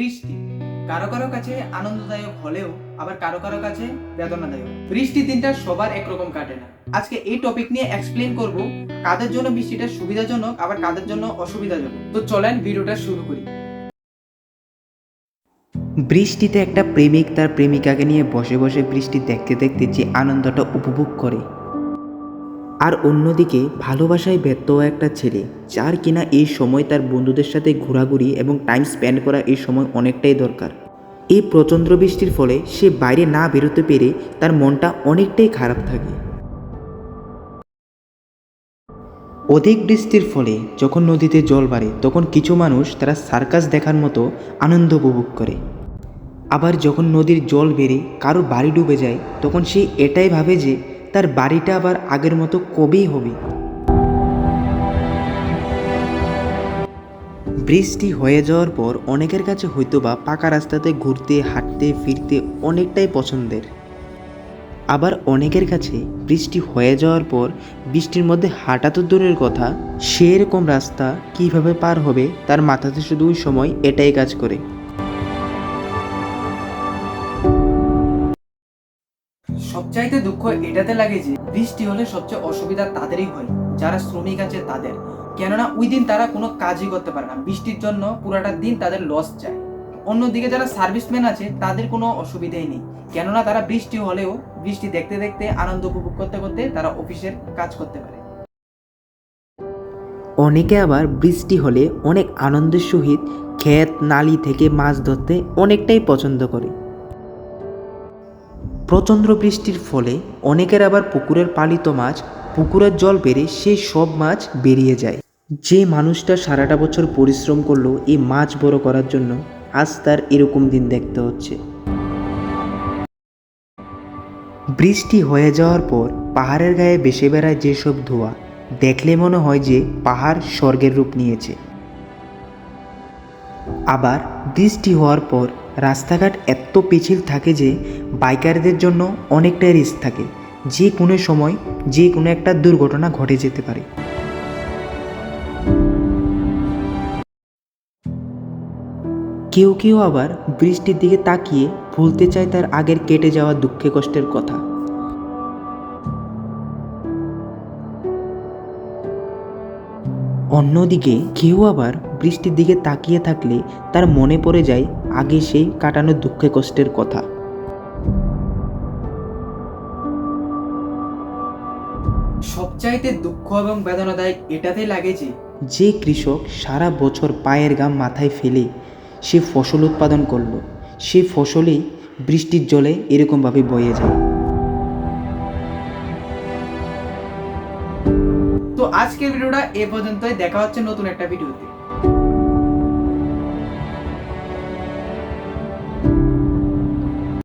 বৃষ্টি কারো কারো কাছে আনন্দদায়ক হলেও আবার কারো কারো কাছে বেদনাদায়ক। বৃষ্টির দিনটা সবার একরকম কাটে না। আজকে এই টপিক নিয়ে এক্সপ্লেন করব কাদের জন্য বৃষ্টিটা সুবিধাজনক আবার কাদের জন্য অসুবিধাজনক। তো চলেন ভিডিওটা শুরু করি। বৃষ্টিতে একটা প্রেমিক তার প্রেমিকাকে নিয়ে বসে বসে বৃষ্টি দেখতে দেখতে যে আনন্দটা উপভোগ করে, আর অন্যদিকে ভালোবাসায় ব্যর্থ হওয়া একটা ছেলে যার কিনা এই সময় তার বন্ধুদের সাথে ঘোরাঘুরি এবং টাইম স্পেন্ড করা এই সময় অনেকটাই দরকার। এই প্রচণ্ড বৃষ্টির ফলে সে বাইরে না বেরোতে পেরে তার মনটা অনেকটাই খারাপ থাকে। অধিক বৃষ্টির ফলে যখন নদীতে জল বাড়ে তখন কিছু মানুষ তারা সার্কাস দেখার মতো আনন্দ উপভোগ করে। আবার যখন নদীর জল বেড়ে কারো বাড়ি ডুবে যায় তখন সে এটাই ভাবে যে তার বাড়িটা আবার আগের মতো কবেই হবে। বৃষ্টি হয়ে যাওয়ার পর অনেকের কাছে হয়তোবা পাকা রাস্তাতে ঘুরতে হাঁটতে ফিরতে অনেকটাই পছন্দের, আবার অনেকের কাছে বৃষ্টি হয়ে যাওয়ার পর বৃষ্টির মধ্যে হাঁটা তো দূরের কথা, সেরকম রাস্তা কিভাবে পার হবে তার মাথাতে শুধু ওই সময় এটাই কাজ করে। সবচাইতে দুঃখ এটাতে লাগে যে বৃষ্টি হলে সবচেয়ে অসুবিধা তাদেরই হয় যারা শ্রমিক আছে তাদের। কেননা ওই দিন তারা কোনো কাজই করতে পারে না, বৃষ্টির জন্য পুরাটা দিন তাদের লস যায়। অন্যদিকে যারা সার্ভিসম্যান আছে তাদের কোনো অসুবিধাই নেই, কেননা তারা বৃষ্টি হলেও বৃষ্টি দেখতে দেখতে আনন্দ উপভোগ করতে করতে তারা অফিসের কাজ করতে পারে। অনেকে আবার বৃষ্টি হলে অনেক আনন্দের সহিত ক্ষেত নালি থেকে মাছ ধরতে অনেকটাই পছন্দ করে। প্রচণ্ড বৃষ্টির ফলে অনেকের আবার পুকুরের পালিত মাছ, পুকুরের জল বেড়ে সেই সব মাছ বেরিয়ে যায়। যে মানুষটা সারাটা বছর পরিশ্রম করলো এই মাছ বড় করার জন্য, আজ তার এরকম দিন দেখতে হচ্ছে। বৃষ্টি হয়ে যাওয়ার পর পাহাড়ের গায়ে ভেসে বেড়ায় যেসব ধোঁয়া, দেখলে মনে হয় যে পাহাড় স্বর্গের রূপ নিয়েছে। আবার বৃষ্টি হওয়ার পর রাস্তাঘাট এত পিচ্ছিল থাকে যে বাইকারদের জন্য অনেকটাই রিস্ক থাকে, যে কোনো সময় যে কোনো একটা দুর্ঘটনা ঘটে যেতে পারে। কেউ কেউ আবার বৃষ্টির দিকে তাকিয়ে ভুলতে চায় তার আগের কেটে যাওয়া দুঃখে কষ্টের কথা। অন্যদিকে কেউ আবার বৃষ্টির দিকে তাকিয়ে থাকলে তার মনে পড়ে যায় আগে সেই কাটানো দুঃখে কষ্টের কথা। সবচাইতে দুঃখ এবং বেদনাদায়ক এটাতেই লাগে যে কৃষক সারা বছর পায়ের ঘাম মাথায় ফেলে সে ফসল উৎপাদন করলো, সেই ফসলেই বৃষ্টির জলে এরকমভাবে বয়ে যায়। তো আজকের ভিডিওটা এ পর্যন্তই, দেখা হচ্ছে নতুন একটা ভিডিওতে।